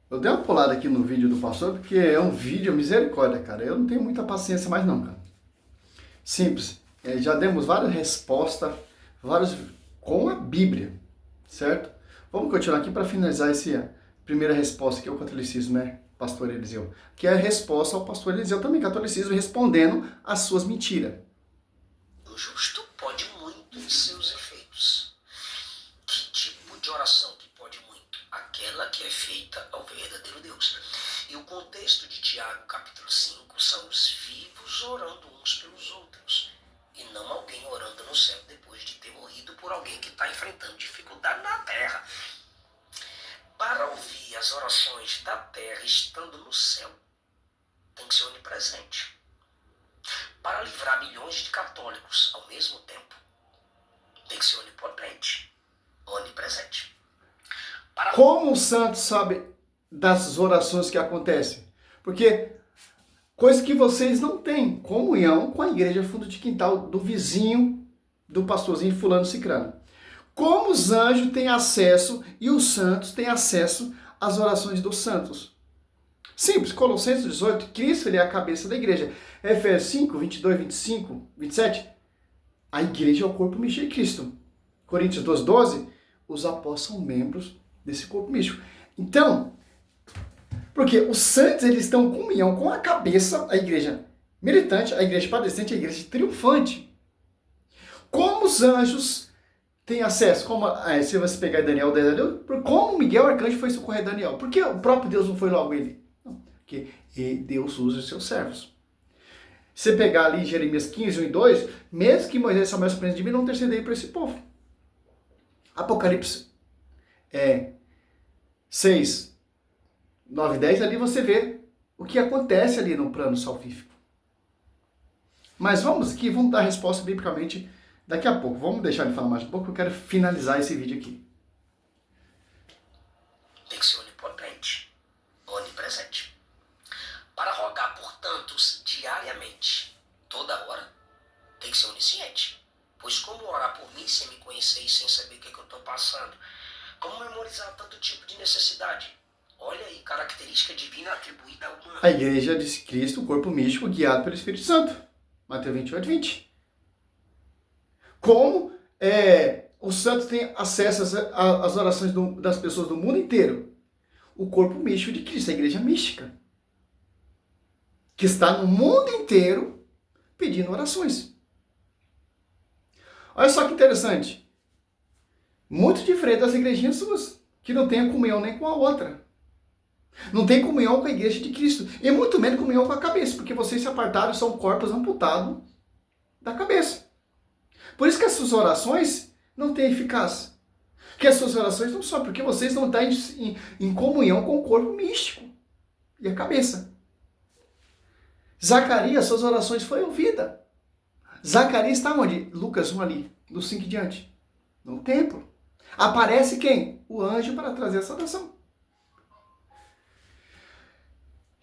Eu dei uma pulada aqui no vídeo do pastor, porque é um vídeo misericórdia, cara. Eu não tenho muita paciência mais não, cara. Simples. Já demos várias respostas, várias com a Bíblia, certo? Vamos continuar aqui para finalizar essa primeira resposta que é o catolicismo, né, pastor Eliseu? Que é a resposta ao pastor Eliseu também, catolicismo, respondendo às suas mentiras. O justo pode muito em seus efeitos. Que tipo de oração que pode muito? Aquela que é feita ao verdadeiro Deus. E o contexto de Tiago, capítulo 5, são os vivos orando uns pelos outros. E não alguém orando no céu depois de ter morrido por alguém que está enfrentando dificuldade na terra. Para ouvir as orações da terra estando no céu, tem que ser onipresente. Para livrar milhões de católicos ao mesmo tempo, tem que ser onipotente, onipresente. Como o santo sabe das orações que acontecem? Porque coisa que vocês não têm, comunhão com a igreja fundo de quintal do vizinho, do pastorzinho fulano cicrano. Como os anjos têm acesso e os santos têm acesso às orações dos santos? Simples, Colossenses 18, Cristo ele é a cabeça da igreja. Efésios 5, 22, 25, 27, a igreja é o corpo místico de Cristo. Coríntios 12, 12, os apóstolos são membros desse corpo místico. Então, porque os santos eles estão em comunhão com a cabeça, a igreja militante, a igreja padecente, a igreja triunfante. Como os anjos têm acesso, como, se você pegar Daniel 10 ali, como Miguel Arcanjo foi socorrer Daniel? Por que o próprio Deus não foi logo ele? Não, porque Deus usa os seus servos. Se você pegar ali Jeremias 15, 1 e 2, mesmo que Moisés e Samuel se prendem de mim, não intercedei para esse povo. Apocalipse 6, 9 e 10, ali você vê o que acontece ali no plano salvífico. Mas vamos dar a resposta biblicamente daqui a pouco. Vamos deixar ele falar mais um pouco, eu quero finalizar esse vídeo aqui. Tem que ser onipotente, onipresente. Para rogar por tantos diariamente, toda hora, tem que ser onisciente. Pois como orar por mim sem me conhecer e sem saber o que eu estou passando? Como memorizar tanto tipo de necessidade? Olha aí, característica divina atribuída a uma... A igreja de Cristo, o corpo místico, guiado pelo Espírito Santo. Mateus 28, 20. Como os santos têm acesso às orações das pessoas do mundo inteiro? O corpo místico de Cristo, a igreja mística. Que está no mundo inteiro pedindo orações. Olha só que interessante. Muito diferente das igrejinhas suas, que não tem comunhão nem com a outra. Não tem comunhão com a igreja de Cristo. E muito menos comunhão com a cabeça, porque vocês se apartaram e são corpos amputados da cabeça. Por isso que as suas orações não têm eficácia. Que as suas orações não são, porque vocês não estão em comunhão com o corpo místico e a cabeça. Zacarias, suas orações foram ouvidas. Zacarias está onde? Lucas 1 ali, do 5 em diante. No templo. Aparece quem? O anjo para trazer essa oração.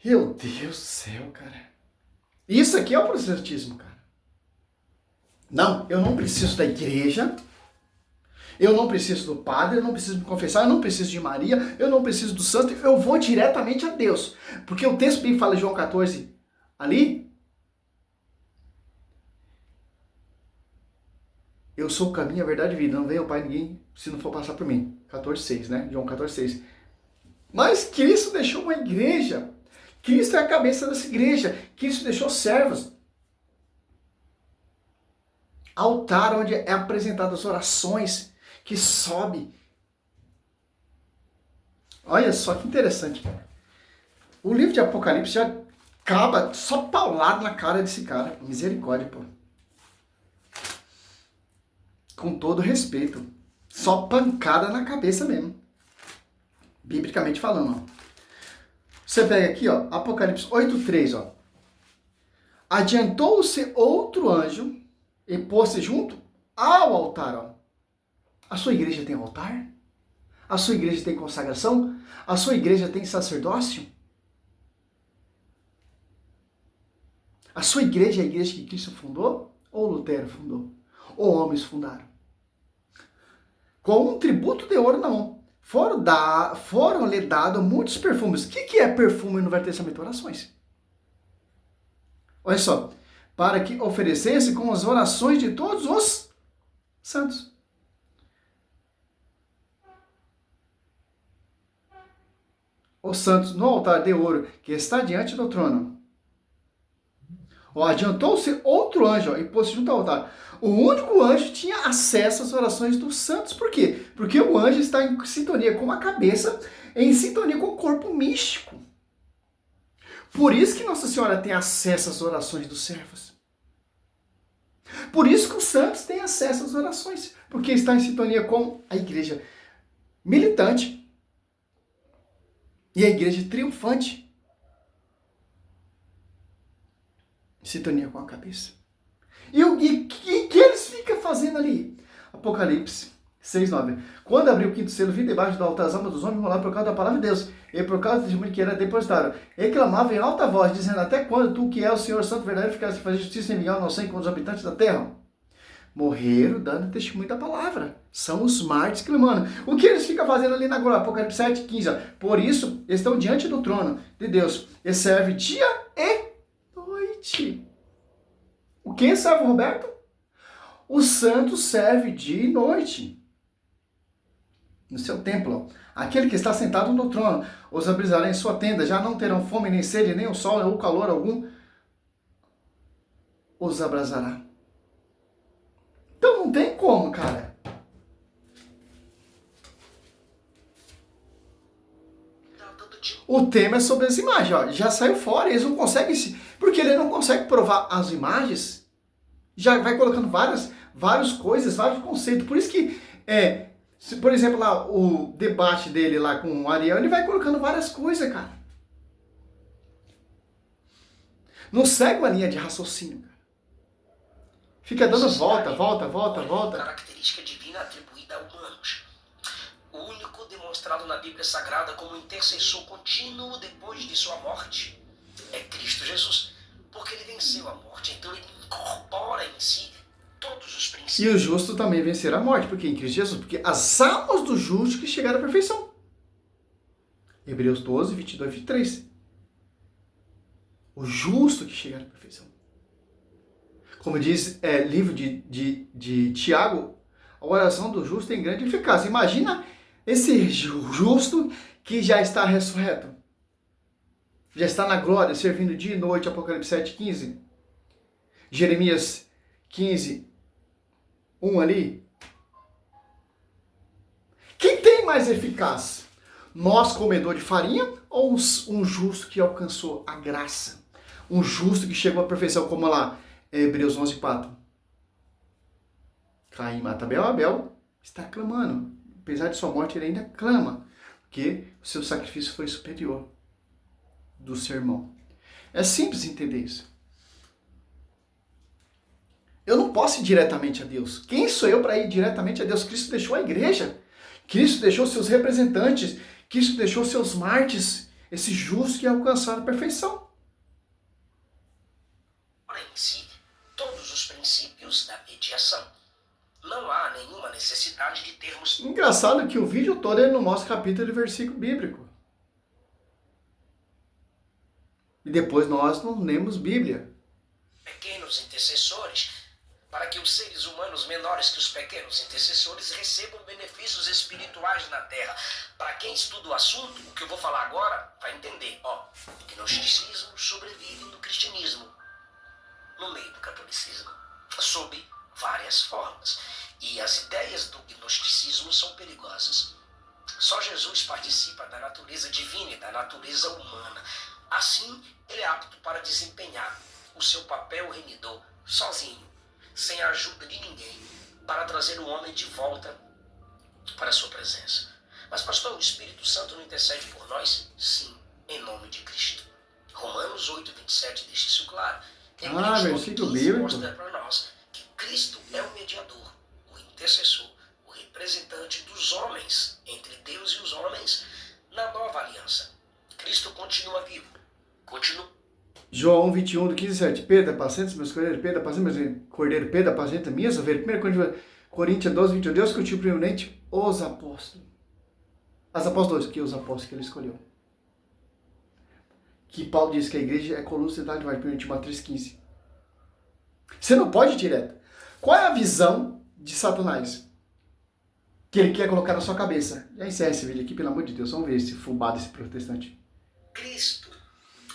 Meu Deus do céu, cara. Isso aqui é o protestantismo, cara. Não, eu não preciso da igreja. Eu não preciso do padre, eu não preciso me confessar, eu não preciso de Maria, eu não preciso do santo, eu vou diretamente a Deus. Porque o texto bem fala em João 14, ali, eu sou o caminho, a verdade e a vida, não vem ao Pai ninguém se não for passar por mim. 14,6, né? João 14,6. Mas Cristo deixou uma igreja. Cristo é a cabeça dessa igreja. Cristo deixou servos. Altar onde é apresentadas orações que sobe. Olha só que interessante. O livro de Apocalipse já acaba só paulado na cara desse cara. Misericórdia, pô. Com todo respeito. Só pancada na cabeça mesmo. Biblicamente falando, ó. Você pega aqui, ó, Apocalipse 8:3, ó. Adiantou-se outro anjo e pôs-se junto ao altar, ó. A sua igreja tem altar? A sua igreja tem consagração? A sua igreja tem sacerdócio? A sua igreja é a igreja que Cristo fundou? Ou Lutero fundou? Ou homens fundaram? Com um tributo de ouro na mão. foram lhe dados muitos perfumes. O que é perfume no Velho Testamento? Orações. Olha só. Para que oferecesse com as orações de todos os santos. Os santos no altar de ouro que está diante do trono. Adiantou-se outro anjo e pôs-se junto ao altar. O único anjo tinha acesso às orações dos santos. Por quê? Porque o anjo está em sintonia com a cabeça, em sintonia com o corpo místico. Por isso que Nossa Senhora tem acesso às orações dos servos. Por isso que os santos têm acesso às orações. Porque está em sintonia com a igreja militante e a igreja triunfante. Em sintonia com a cabeça. E que eles ficam fazendo ali? Apocalipse 6:9. Quando abriu o quinto selo, vi debaixo do altar as almas dos homens rolar por causa da palavra de Deus e por causa do testemunho que era depositado. E clamava em alta voz, dizendo: até quando tu, que é o Senhor Santo verdadeiro, ficaste a fazer justiça e vingar inocente com os habitantes da terra? Morreram dando testemunho da palavra. São os mártires clamando. O que eles ficam fazendo ali na glória? Apocalipse 7:15. Por isso, estão diante do trono de Deus e serve dia e noite. O que serve, Roberto? O santo serve dia e noite. No seu templo. Aquele que está sentado no trono os abrisará em sua tenda. Já não terão fome, nem sede, nem o sol, ou calor algum. Os abrasará. Então não tem como, cara. O tema é sobre as imagens. Ó. Já saiu fora. Eles não conseguem se... Porque ele não consegue provar as imagens. Já vai colocando várias coisas, vários conceitos. Por isso que, por exemplo, lá o debate dele lá com o Ariel, ele vai colocando várias coisas, cara. Não segue uma linha de raciocínio, cara. Fica dando volta. Característica divina atribuída a humanos. O único demonstrado na Bíblia Sagrada como intercessor contínuo depois de sua morte é Cristo Jesus. Porque ele venceu a morte, então ele incorpora em si todos os princípios. E o justo também vencerá a morte, porque em Cristo Jesus, porque as almas do justo que chegaram à perfeição. Hebreus 12, 22 e 23. O justo que chegará à perfeição. Como diz livro de Tiago, a oração do justo tem grande eficácia. Imagina esse justo que já está ressurreto. Já está na glória, servindo dia e noite, Apocalipse 7:15. Jeremias 15, 1 ali. Quem tem mais eficácia? Nós, comedor de farinha, ou um justo que alcançou a graça? Um justo que chegou à perfeição, como lá, Hebreus 11:4. Caim mata Abel está clamando. Apesar de sua morte, ele ainda clama, porque o seu sacrifício foi superior do seu irmão. É simples entender isso. Eu não posso ir diretamente a Deus. Quem sou eu para ir diretamente a Deus? Cristo deixou a igreja. Cristo deixou seus representantes. Cristo deixou seus mártires. Esses justos que alcançaram a perfeição. Em si, todos os princípios da mediação. Não há nenhuma necessidade de termos... Engraçado que o vídeo todo ele não mostra capítulo e versículo bíblico. E depois nós não lemos Bíblia. Pequenos intercessores, para que os seres humanos menores que os pequenos intercessores recebam benefícios espirituais na Terra. Para quem estuda o assunto, o que eu vou falar agora vai entender. O gnosticismo sobrevive no cristianismo, no meio do catolicismo, sob várias formas. E as ideias do gnosticismo são perigosas. Só Jesus participa da natureza divina e da natureza humana. Assim, ele é apto para desempenhar o seu papel remidor sozinho, sem a ajuda de ninguém, para trazer o homem de volta para a sua presença. Mas, pastor, o Espírito Santo não intercede por nós? Sim, em nome de Cristo. Romanos 8:27 deixa isso claro. Versículo bíblico. Mostra para nós que Cristo é o mediador, o intercessor, o representante dos homens, entre Deus e os homens, na nova aliança. Cristo continua vivo. João 21, do 15 7. Pedro, apacenta meus cordeiros, Pedro, apacenta meus cordeiros, Pedro, apacenta minhas ovelhas. 1 Coríntios 12, 21. Deus que o preeminente, os apóstolos. As apóstolos, que os apóstolos que ele escolheu. Que Paulo diz que a igreja é coluna central de 1 Timóteo 3,15. Você não pode ir direto. Qual é a visão de Satanás? Que ele quer colocar na sua cabeça. Já encerra esse vídeo aqui, pelo amor de Deus. Vamos ver esse fubado, esse protestante. Cristo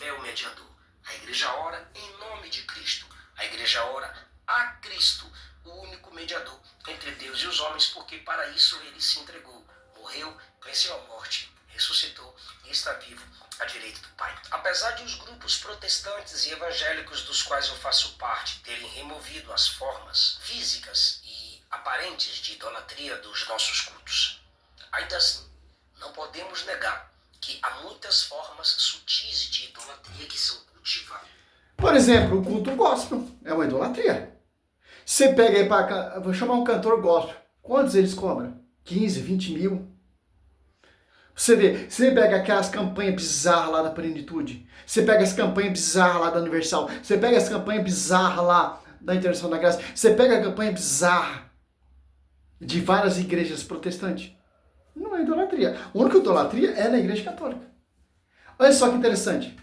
é o mediador. A igreja ora em nome de Cristo. A igreja ora a Cristo, o único mediador entre Deus e os homens, porque para isso ele se entregou. Morreu, venceu a morte, ressuscitou e está vivo à direita do Pai. Apesar de os grupos protestantes e evangélicos dos quais eu faço parte terem removido as formas físicas e aparentes de idolatria dos nossos cultos, ainda assim, não podemos negar que há muitas formas sutis de idolatria que são cultivadas. Por exemplo, o culto gospel é uma idolatria. Você pega aí para... Vou chamar um cantor gospel. Quantos eles cobram? 15, 20 mil. Você pega aquelas campanhas bizarras lá da Plenitude. Você pega as campanhas bizarras lá da Universal. Você pega as campanhas bizarras lá da Internacional da Graça. Você pega a campanha bizarra de várias igrejas protestantes. Não é idolatria. A única idolatria é na igreja católica. Olha só que interessante.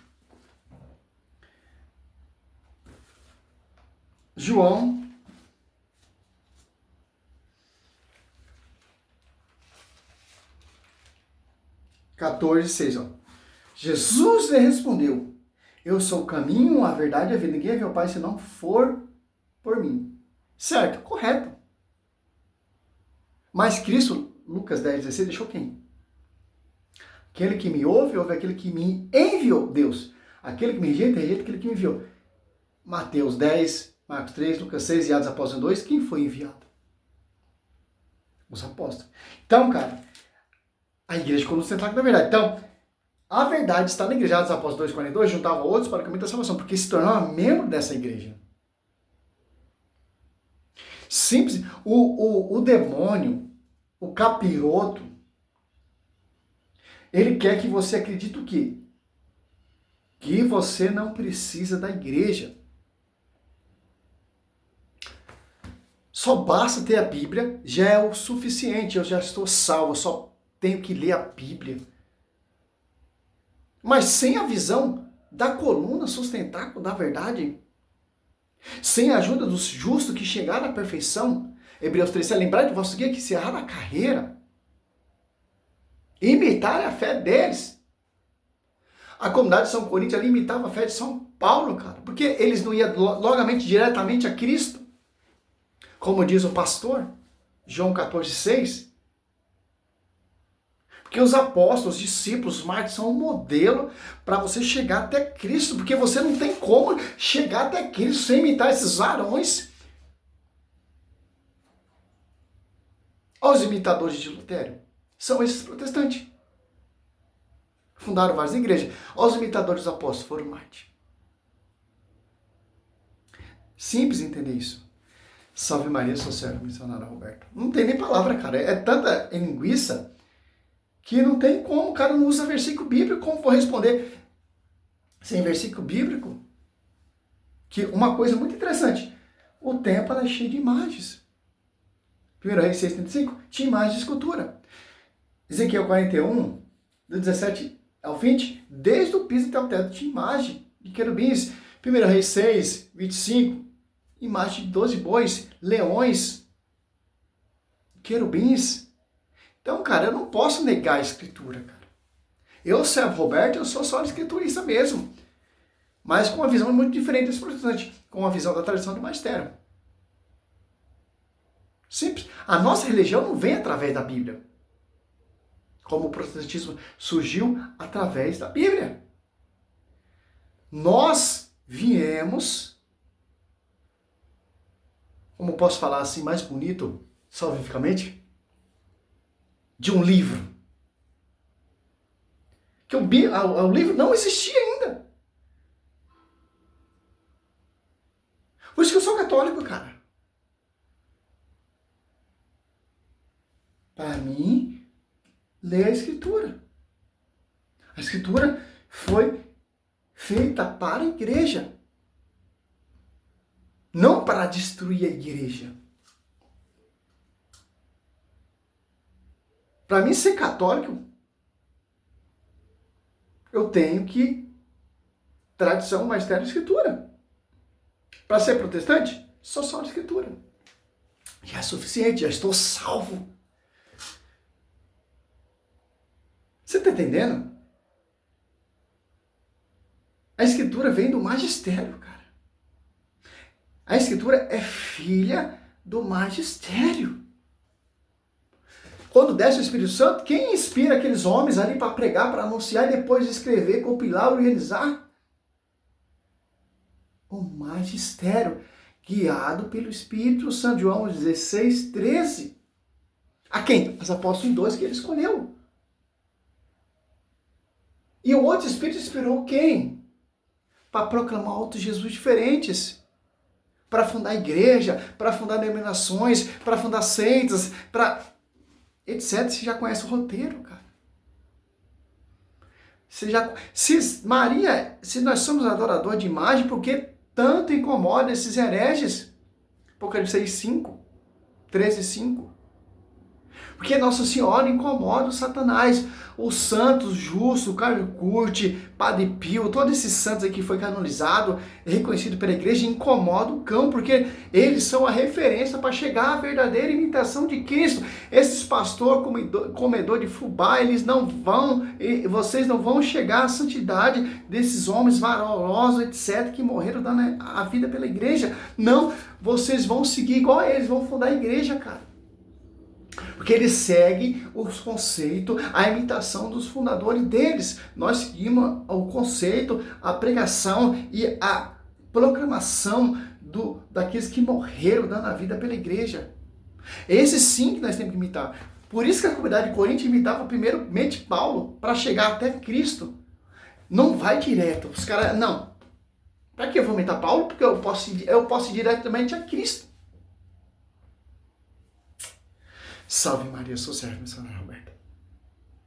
João 14:6, ó. Jesus lhe respondeu: eu sou o caminho, a verdade e a vida. Ninguém vê o Pai se não for por mim. Certo, correto. Mas Cristo, Lucas 10:16, deixou quem? Aquele que me ouve, ouve aquele que me enviou, Deus. Aquele que me rejeita, rejeita aquele que me enviou. Mateus 10, Marcos 3, Lucas 6 e Atos Apóstolos 2, quem foi enviado? Os apóstolos. Então, cara, a igreja como central da verdade. Então, a verdade está na igreja. Atos Apóstolos 2:42, juntava outros para o caminho da salvação, porque se tornava membro dessa igreja. Simples. O demônio, o capiroto, ele quer que você acredite o quê? Que você não precisa da igreja. Só basta ter a Bíblia, já é o suficiente. Eu já estou salvo, eu só tenho que ler a Bíblia. Mas sem a visão da coluna sustentáculo da verdade, sem a ajuda dos justos que chegaram à perfeição, Hebreus 3, lembrar de vosso guia que encerraram a carreira, imitar a fé deles. A comunidade de São Coríntios ali imitava a fé de São Paulo, cara, porque eles não iam logamente, diretamente a Cristo, como diz o pastor, João 14:6. Porque os apóstolos, os discípulos, os mártires são um modelo para você chegar até Cristo, porque você não tem como chegar até Cristo sem imitar esses varões. Os imitadores de Lutero são esses protestantes. Fundaram várias igrejas. Os imitadores dos apóstolos foram mártires. Simples entender isso. Salve Maria, sou servo, missionária Roberto. Não tem nem palavra, cara. É tanta linguiça que não tem como, o cara não usa versículo bíblico, como for responder sem versículo bíblico? Que uma coisa muito interessante, o templo era cheio de imagens. 1 Reis 6:35, tinha imagens de escultura. Ezequiel 41, do 17 ao 20, desde o piso até o teto tinha imagem de querubins. 1 Reis 6:25, imagem de 12 bois, leões, querubins. Então, cara, eu não posso negar a escritura, cara. Eu, servo Roberto, eu sou só escriturista mesmo. Mas com uma visão muito diferente desse protestante, com uma visão da tradição do magistério. Simples. A nossa religião não vem através da Bíblia. Como o protestantismo surgiu através da Bíblia. Nós viemos, como posso falar assim mais bonito, salvificamente, de um livro. Que o livro não existia ainda. Por isso que eu sou católico, cara. Para mim, ler a Escritura. A Escritura foi feita para a igreja. Não para destruir a igreja. Para mim, ser católico eu tenho que tradição, magistério e escritura. Para ser protestante, só a escritura. Já é suficiente, já estou salvo. Você está entendendo? A escritura vem do magistério, cara. A escritura é filha do magistério. Quando desce o Espírito Santo, quem inspira aqueles homens ali para pregar, para anunciar e depois escrever, compilar, organizar? O magistério, guiado pelo Espírito Santo. João 16, 13. A quem? Os apóstolos 2 que ele escolheu. E o outro Espírito inspirou quem? Para proclamar outros Jesus diferentes. Para fundar igreja, para fundar denominações, para fundar seitas, para etc. Você já conhece o roteiro, cara. Se nós somos adoradores de imagem, por que tanto incomoda esses hereges? Apocalipse 6:5, 13:5. Porque Nossa Senhora incomoda o Satanás. Os santos, Justo, Carlos Curti, Padre Pio, todos esses santos aqui foi canonizado, reconhecido pela igreja, incomoda o cão, porque eles são a referência para chegar à verdadeira imitação de Cristo. Esses pastores, comedor de fubá, vocês não vão chegar à santidade desses homens valorosos, etc., que morreram dando a vida pela igreja. Não, vocês vão seguir igual a eles, vão fundar a igreja, cara. Porque eles seguem os conceitos, a imitação dos fundadores deles. Nós seguimos o conceito, a pregação e a proclamação daqueles que morreram dando a vida pela igreja. Esse sim que nós temos que imitar. Por isso que a comunidade de Corinto imitava primeiramente Paulo, para chegar até Cristo. Não vai direto. Os caras, não. Para que eu vou imitar Paulo? Porque eu posso ir diretamente a Cristo. Salve Maria, sou Sérgio Missionário Roberto.